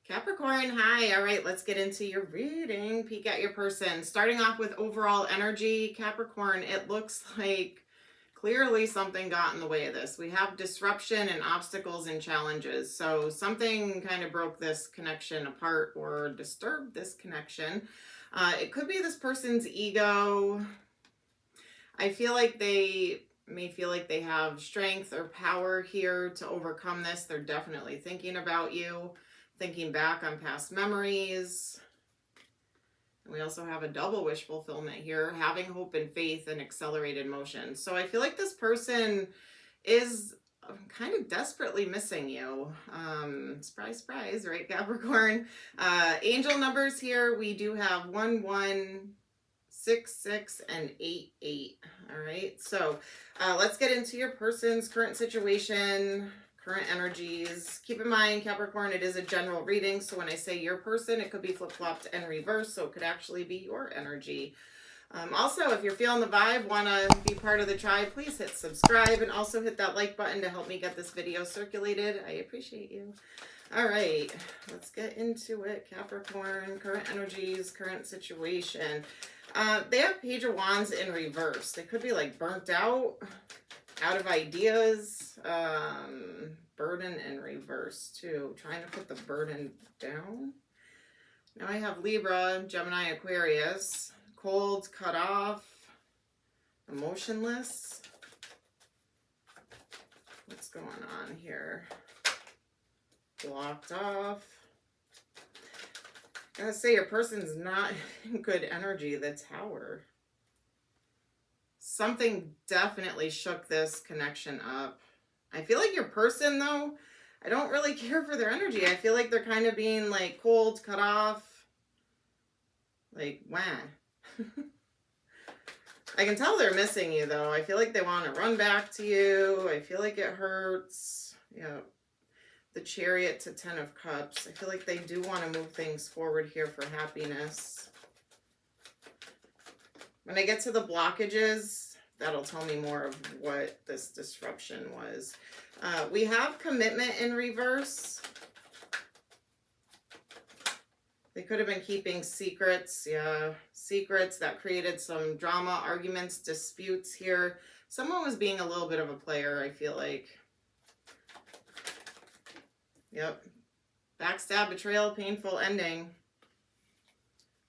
Capricorn, hi. All right, let's get into your reading. Peek at your person. Starting off with overall energy, Capricorn, it looks like clearly something got in the way of this. We have disruption and obstacles and challenges. So something kind of broke this connection apart or disturbed this connection. It could be this person's ego. I feel like they may feel like they have strength or power here to overcome this. They're definitely thinking about you, thinking back on past memories. And we also have a double wish fulfillment here, having hope and faith and accelerated motion. So I feel like this person is kind of desperately missing you. Surprise, surprise, right, Capricorn? Angel numbers here, we do have 1, 1, 6, 6, and 8, 8. All right, so let's get into your person's current situation, current energies. Keep in mind, Capricorn, it is a general reading, so when I say your person, it could be flip-flopped and reversed, so it could actually be your energy. Also, if you're feeling the vibe, want to be part of the tribe, please hit subscribe and also hit that like button to help me get this video circulated. I appreciate you. All right, let's get into it. Capricorn, current energies, current situation. They have Page of Wands in reverse. They could be like burnt out of ideas, burden in reverse too. Trying to put the burden down. Now I have Libra, Gemini, Aquarius. Cold, cut off, emotionless. What's going on here? Blocked off. I gotta say, your person's not in good energy, the Tower. Something definitely shook this connection up. I feel like your person, though, I don't really care for their energy. I feel like they're kind of being like cold, cut off. Like, wah. I can tell they're missing you, though. I feel like they want to run back to you. I feel like it hurts. Yeah. The Chariot to 10 of Cups. I feel like they do want to move things forward here for happiness. When I get to the blockages, that'll tell me more of what this disruption was. We have commitment in reverse. They could have been keeping secrets, yeah, secrets that created some drama, arguments, disputes here. Someone was being a little bit of a player, I feel like. Yep. Backstab, betrayal, painful ending.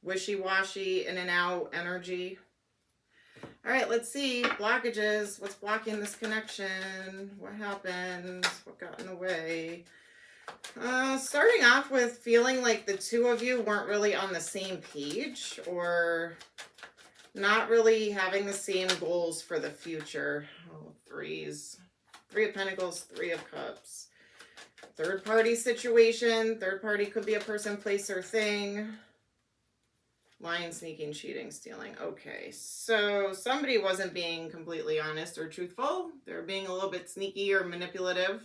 Wishy-washy, in and out energy. All right, let's see. Blockages. What's blocking this connection? What happened? What got in the way? Starting off with feeling like the two of you weren't really on the same page or not really having the same goals for the future. Oh, threes. 3 of Pentacles, 3 of Cups. Third party situation. Third party could be a person, place, or thing. Lying, sneaking, cheating, stealing. Okay, so somebody wasn't being completely honest or truthful. They're being a little bit sneaky or manipulative.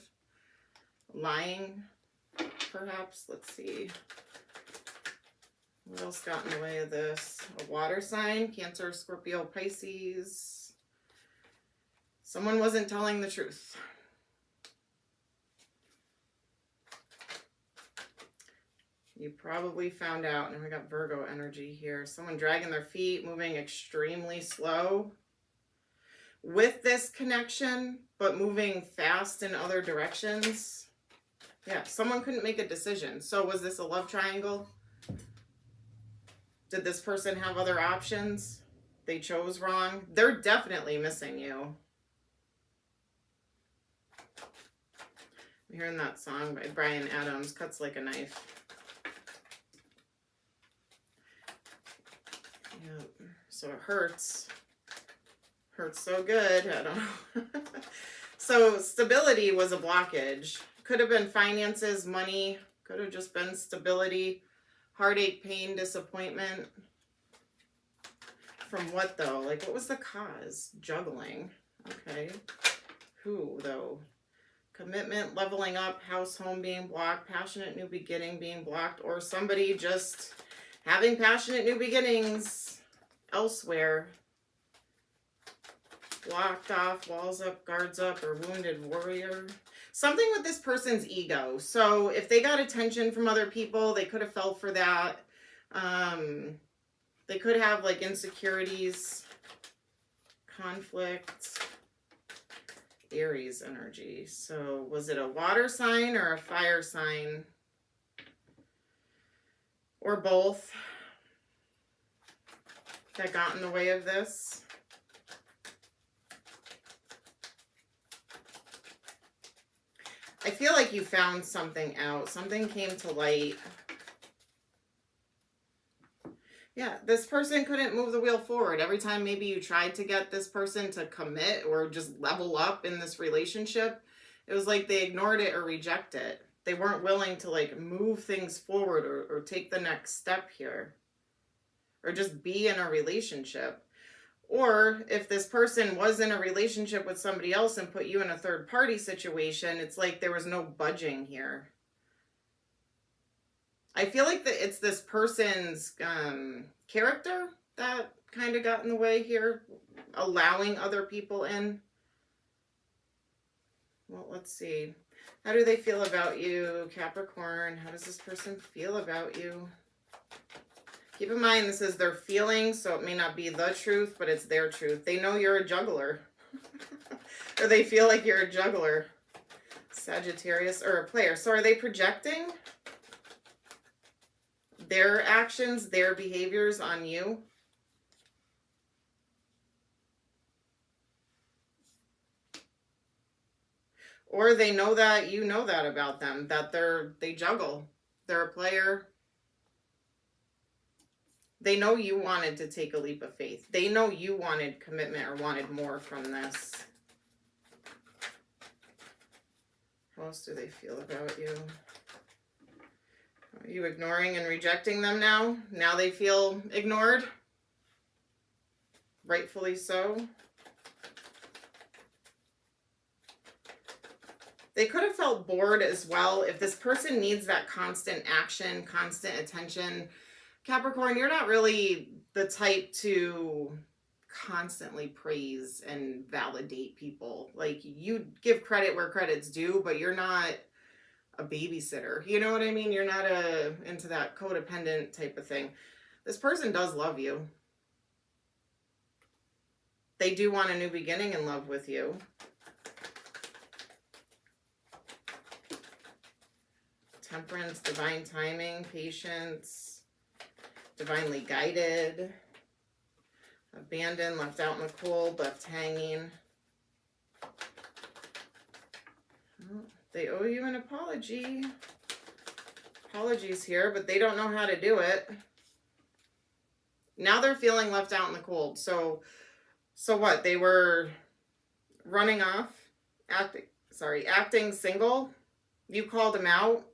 Lying, perhaps. Let's see. What else got in the way of this? A water sign, Cancer, Scorpio, Pisces. Someone wasn't telling the truth. You probably found out. Now we got Virgo energy here. Someone dragging their feet, moving extremely slow with this connection, but moving fast in other directions. Yeah, someone couldn't make a decision. So was this a love triangle? Did this person have other options? They chose wrong. They're definitely missing you. I'm hearing that song by Bryan Adams, Cuts Like a Knife. Yep. So it hurts. Hurts so good. I don't know. So stability was a blockage. Could have been finances, money. Could have just been stability. Heartache, pain, disappointment. From what, though? Like, what was the cause? Juggling. Okay. Who, though? Commitment, leveling up, house, home being blocked, passionate new beginning being blocked, or somebody just having passionate new beginnings elsewhere. Blocked off, walls up, guards up, or wounded warrior. Something with this person's ego. So if they got attention from other people, they could have fell for that. They could have like insecurities, conflict, Aries energy. So was it a water sign or a fire sign? Or both that got in the way of this? I feel like you found something out. Something came to light. Yeah, this person couldn't move the wheel forward. Every time maybe you tried to get this person to commit or just level up in this relationship, it was like they ignored it or reject it. They weren't willing to like move things forward or take the next step here. Or just be in a relationship. Or if this person was in a relationship with somebody else and put you in a third party situation, it's like there was no budging here. I feel like that it's this person's character that kind of got in the way here, allowing other people in. Well, let's see. How do they feel about you, Capricorn? How does this person feel about you? Keep in mind, this is their feelings, so it may not be the truth, but it's their truth. They know you're a juggler. Or they feel like you're a juggler. Sagittarius, or a player. So are they projecting their actions, their behaviors on you? Or they know that you know that about them, that they juggle. They're a player. They know you wanted to take a leap of faith. They know you wanted commitment or wanted more from this. How else do they feel about you? Are you ignoring and rejecting them now? Now they feel ignored? Rightfully so. They could have felt bored as well. If this person needs that constant action, constant attention, Capricorn, you're not really the type to constantly praise and validate people. Like, you give credit where credit's due, but you're not a babysitter. You know what I mean? You're not into that codependent type of thing. This person does love you. They do want a new beginning in love with you. Temperance, divine timing, patience. Divinely guided, abandoned, left out in the cold, left hanging. Oh, they owe you an apology. Apologies here, but they don't know how to do it. Now they're feeling left out in the cold. So what? They were running off, acting single. You called them out.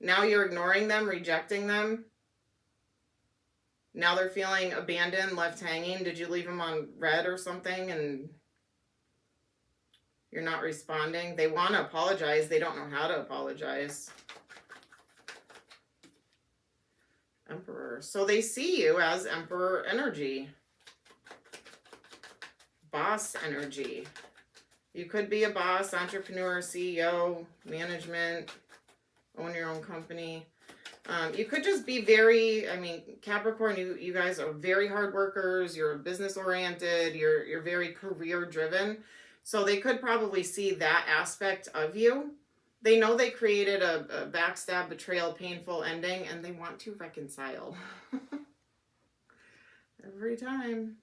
Now you're ignoring them, rejecting them. Now they're feeling abandoned, left hanging. Did you leave them on red or something and you're not responding? They want to apologize. They don't know how to apologize. Emperor. So they see you as Emperor energy. Boss energy. You could be a boss, entrepreneur, CEO, management, own your own company. You could just be very, I mean, Capricorn, you guys are very hard workers. You're business oriented. You're very career driven. So they could probably see that aspect of you. They know they created a backstab, betrayal, painful ending, and they want to reconcile. Every time.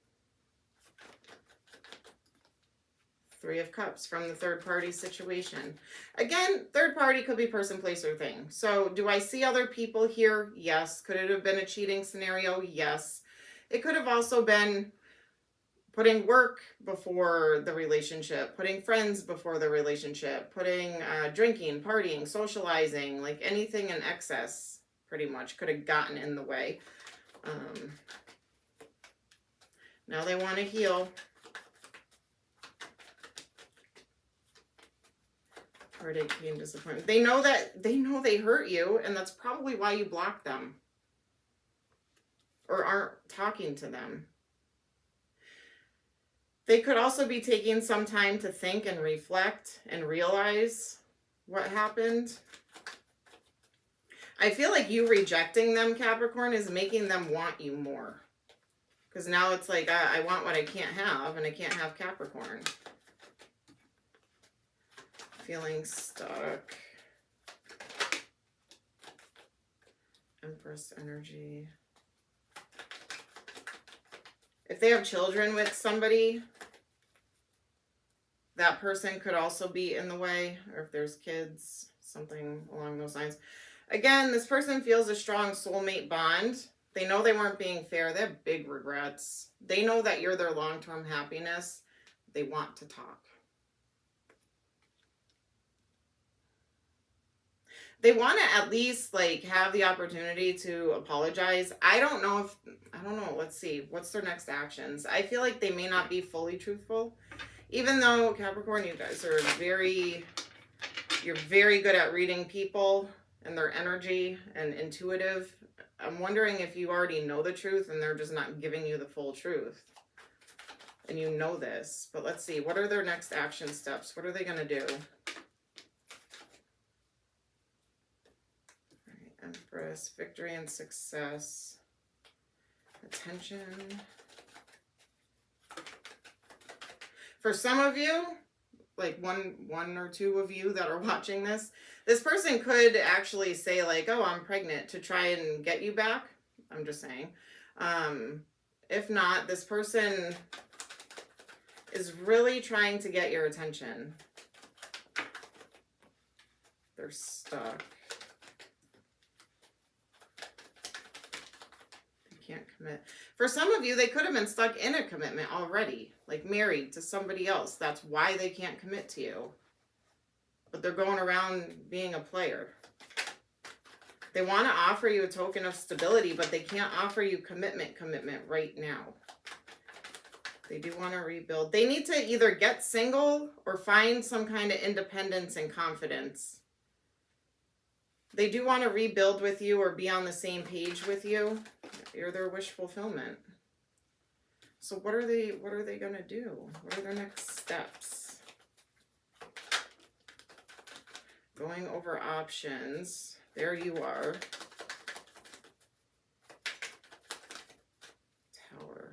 Three of Cups from the third party situation. Again, third party could be person, place, or thing. So do I see other people here? Yes. Could it have been a cheating scenario? Yes. It could have also been putting work before the relationship, putting friends before the relationship, putting drinking, partying, socializing, like anything in excess pretty much could have gotten in the way. Now they want to heal. Heartache, pain, disappointment. They know they hurt you, and that's probably why you block them or aren't talking to them. They could also be taking some time to think and reflect and realize what happened. I feel like you rejecting them, Capricorn, is making them want you more. Because now it's like, I want what I can't have, and I can't have Capricorn. Feeling stuck. Empress energy. If they have children with somebody, that person could also be in the way. Or if there's kids, something along those lines. Again, this person feels a strong soulmate bond. They know they weren't being fair. They have big regrets. They know that you're their long-term happiness. They want to talk. They want to at least like have the opportunity to apologize. I don't know. Let's see. What's their next actions? I feel like they may not be fully truthful. Even though, Capricorn, you guys are you're very good at reading people and their energy and intuitive. I'm wondering if you already know the truth and they're just not giving you the full truth. And you know this. But let's see. What are their next action steps? What are they going to do? Empress, victory and success, attention. For some of you, like one or two of you that are watching this person could actually say like, oh, I'm pregnant, to try and get you back. I'm just saying. If not, this person is really trying to get your attention. They're stuck. Can't commit. For some of you, they could have been stuck in a commitment already, like married to somebody else. That's why they can't commit to you. But they're going around being a player. They want to offer you a token of stability, but they can't offer you commitment right now. They do want to rebuild. They need to either get single or find some kind of independence and confidence. They do want to rebuild with you or be on the same page with you. You're their wish fulfillment. So what are they going to do? What are their next steps? Going over options. There you are. Tower.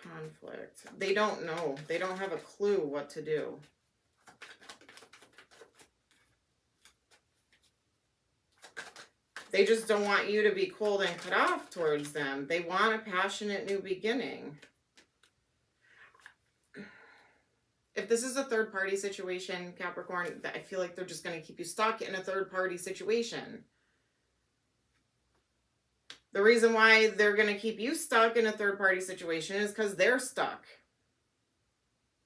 Conflict. They don't know. They don't have a clue what to do. They just don't want you to be cold and cut off towards them. They want a passionate new beginning. If this is a third-party situation, Capricorn, I feel like they're just going to keep you stuck in a third-party situation. The reason why they're going to keep you stuck in a third-party situation is because they're stuck.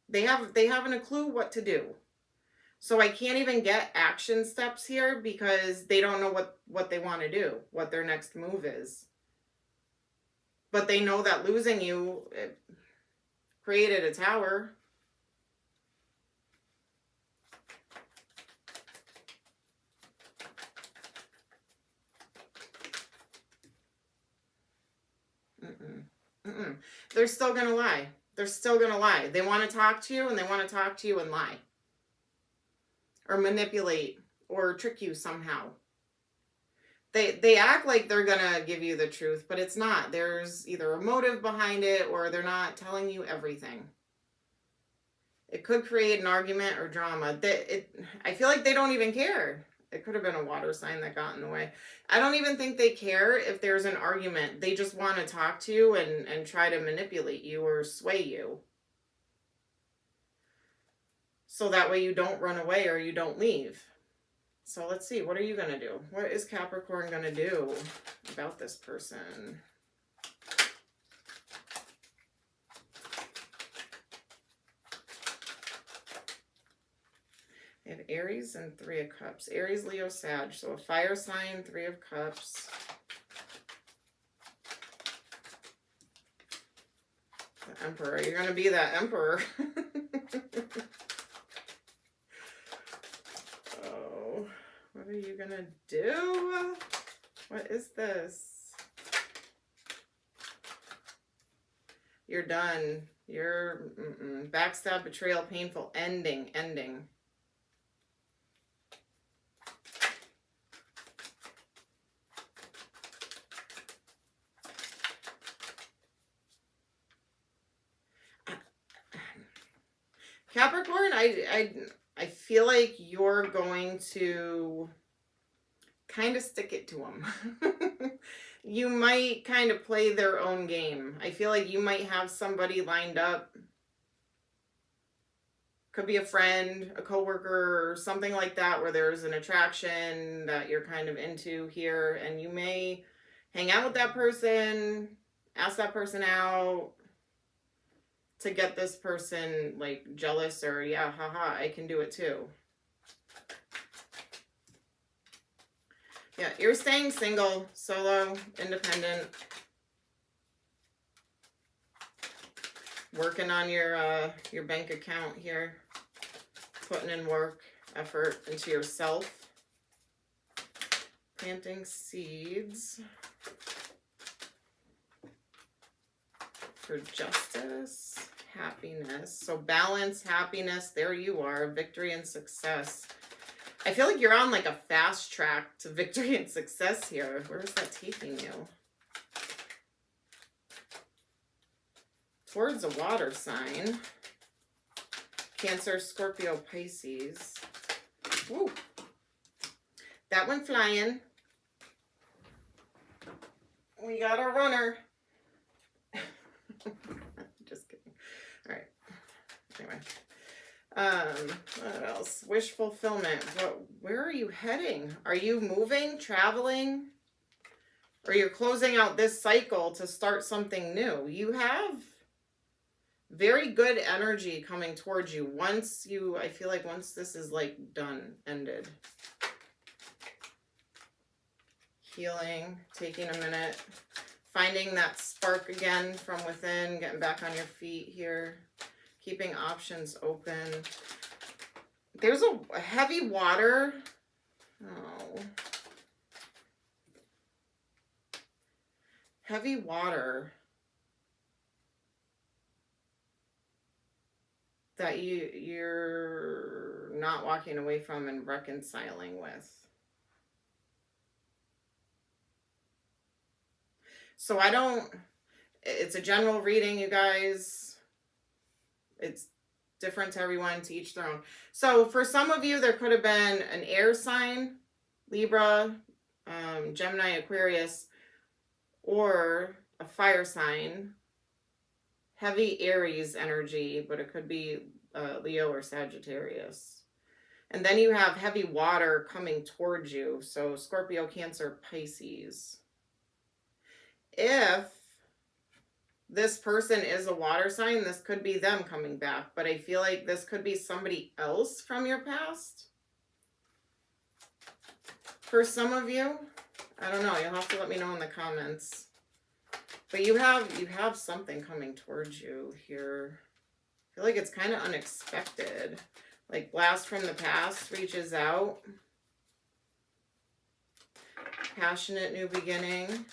They haven't a clue what to do. So I can't even get action steps here because they don't know what they want to do, what their next move is. But they know that losing you created a tower. They're still going to lie. They're still going to lie. They want to talk to you and they want to talk to you and lie. Or manipulate or trick you somehow. They act like they're gonna give you the truth, but it's not. There's either a motive behind it or they're not telling you everything. It could create an argument or drama. I feel like they don't even care. It could have been a water sign that got in the way. I don't even think they care if there's an argument. They just want to talk to you and try to manipulate you or sway you. So that way you don't run away or you don't leave. So let's see. What are you going to do? What is Capricorn going to do about this person? They have Aries and Three of Cups. Aries, Leo, Sag. So a fire sign, Three of Cups. The Emperor. You're going to be that Emperor. What are you gonna do? What is this? You're done. You're backstab, betrayal, painful, ending. Capricorn, I feel like you're going to kind of stick it to them. You might kind of play their own game. I feel like you might have somebody lined up. Could be a friend, a coworker, or something like that, where there's an attraction that you're kind of into here, and you may hang out with that person, ask that person out to get this person like jealous, or yeah, haha, I can do it too. Yeah, you're staying single, solo, independent. Working on your bank account here. Putting in work, effort into yourself. Planting seeds for justice, happiness. So balance, happiness, there you are. Victory and success. I feel like you're on like a fast track to victory and success here. Where is that taking you? Towards a water sign. Cancer, Scorpio, Pisces. Woo. That went flying. We got a runner. Just kidding. All right. Anyway. What else? Wish fulfillment. Where are you heading? Are you moving, traveling? Or you're closing out this cycle to start something new? You have very good energy coming towards you. I feel like once this is like done, ended. Healing, taking a minute, finding that spark again from within, getting back on your feet here, keeping options open. There's a heavy water. Oh. Heavy water that you're not walking away from and reconciling with. So it's a general reading, you guys. It's different to everyone, to each their own. So for some of you, there could have been an air sign, Libra, Gemini, Aquarius, or a fire sign, heavy Aries energy, but it could be Leo or Sagittarius. And then you have heavy water coming towards you. So Scorpio, Cancer, Pisces. If this person is a water sign, this could be them coming back. But I feel like this could be somebody else from your past. For some of you, I don't know. You'll have to let me know in the comments. But you have something coming towards you here. I feel like it's kind of unexpected. Like blast from the past reaches out. Passionate new beginning.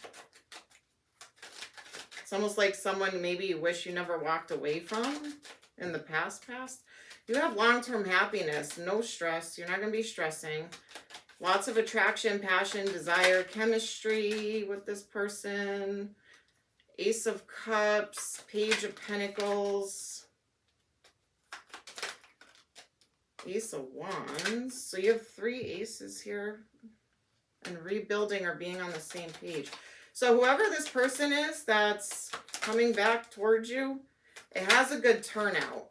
It's almost like someone maybe you wish you never walked away from in the past. You have long-term happiness, no stress. You're not going to be stressing. Lots of attraction, passion, desire, chemistry with this person. Ace of Cups, Page of Pentacles, Ace of Wands. So you have 3 aces here. And rebuilding or being on the same page. So whoever this person is that's coming back towards you, it has a good turnout.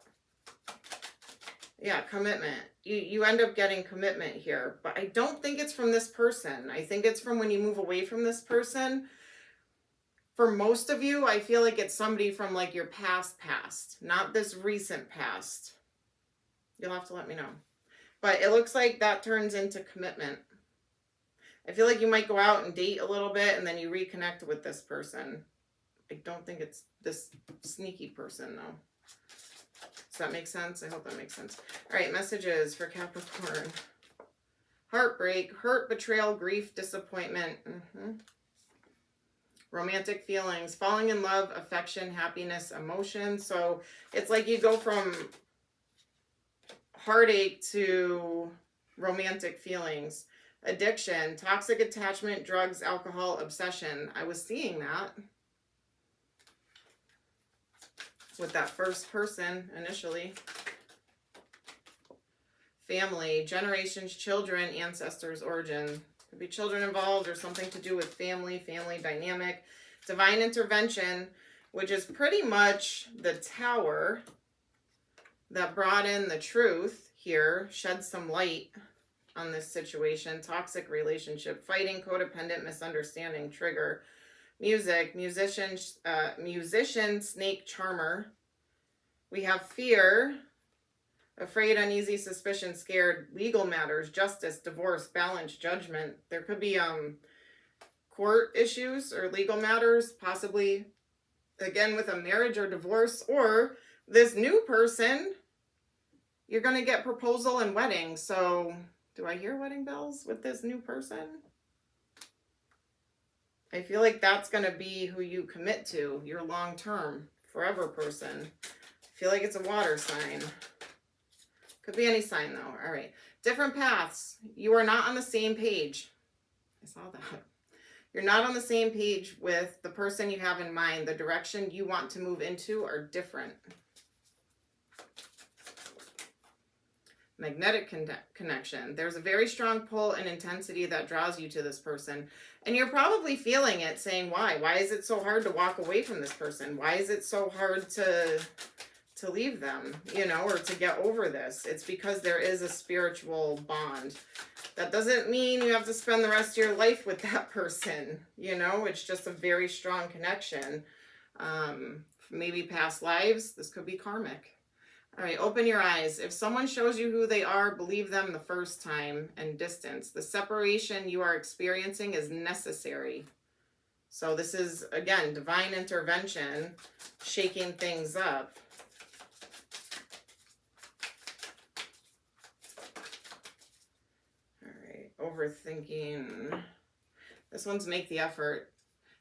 Yeah, commitment. You end up getting commitment here. But I don't think it's from this person. I think it's from when you move away from this person. For most of you, I feel like it's somebody from like your past, not this recent past. You'll have to let me know. But it looks like that turns into commitment. I feel like you might go out and date a little bit and then you reconnect with this person. I don't think it's this sneaky person though. Does that make sense? I hope that makes sense. All right, messages for Capricorn. Heartbreak, hurt, betrayal, grief, disappointment. Romantic feelings, falling in love, affection, happiness, emotion. So it's like you go from heartache to romantic feelings. Addiction, toxic attachment, drugs, alcohol, obsession. I was seeing that with that first person initially. Family, generations, children, ancestors, origin. Could be children involved or something to do with family dynamic. Divine intervention, which is pretty much the Tower that brought in the truth here, shed some light on this situation. Toxic relationship, fighting, codependent, misunderstanding, trigger. Music, musician, snake charmer. We have fear, afraid, uneasy, suspicion, scared, legal matters, justice, divorce, balance, judgment. There could be court issues or legal matters, possibly again with a marriage or divorce, or this new person, you're going to get proposal and wedding. So do I hear wedding bells with this new person? I feel like that's going to be who you commit to, your long-term, forever person. I feel like it's a water sign. Could be any sign though. All right. Different paths. You are not on the same page. I saw that. You're not on the same page with the person you have in mind. The direction you want to move into are different. Magnetic connection. There's a very strong pull and intensity that draws you to this person. And you're probably feeling it, saying, why? Why is it so hard to walk away from this person? Why is it so hard to leave them, you know, or to get over this? It's because there is a spiritual bond. That doesn't mean you have to spend the rest of your life with that person, you know. It's just a very strong connection. Maybe past lives. This could be karmic. All right, open your eyes. If someone shows you who they are, believe them the first time, and distance. The separation you are experiencing is necessary. So this is, again, divine intervention, shaking things up. All right, overthinking. This one's make the effort.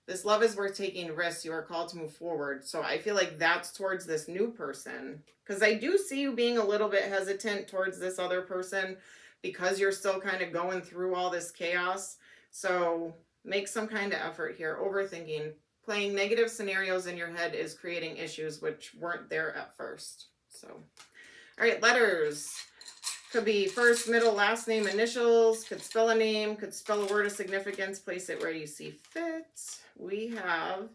This love is worth taking risks. You are called to move forward. So I feel like that's towards this new person. Because I do see you being a little bit hesitant towards this other person because you're still kind of going through all this chaos. So make some kind of effort here. Overthinking. Playing negative scenarios in your head is creating issues which weren't there at first. So, all right, letters. Could be first, middle, last name, initials. Could spell a name. Could spell a word of significance. Place it where you see fit. We have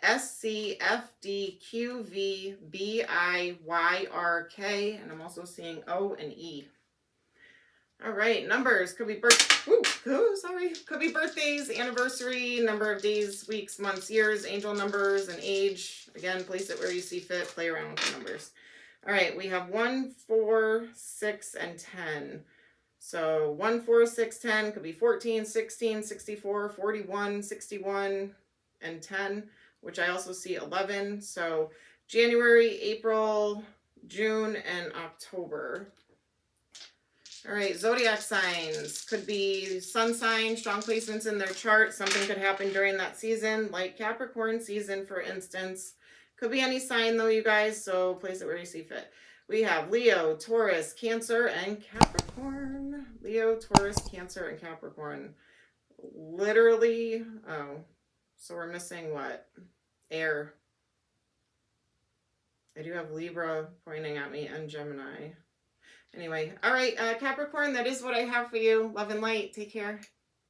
SCFDQVBIYRK, and I'm also seeing O and E. All right, numbers. Could be Could be birthdays, anniversary, number of days, weeks, months, years, angel numbers, and age. Again, place it where you see fit. Play around with the numbers. All right, we have 1, 4, 6, and 10. So 1, 4, 6, 10 could be 14, 16, 64, 41, 61, and 10, which I also see 11. So January, April, June, and October. All right, zodiac signs. Could be sun sign, strong placements in their chart. Something could happen during that season, like Capricorn season, for instance. Could be any sign though, you guys, so place it where you see fit. We have Leo, Taurus, Cancer, and Capricorn. Leo, Taurus, Cancer, and Capricorn. Literally, oh, so we're missing what? Air. I do have Libra pointing at me and Gemini. Anyway, all right, Capricorn, that is what I have for you. Love and light. Take care.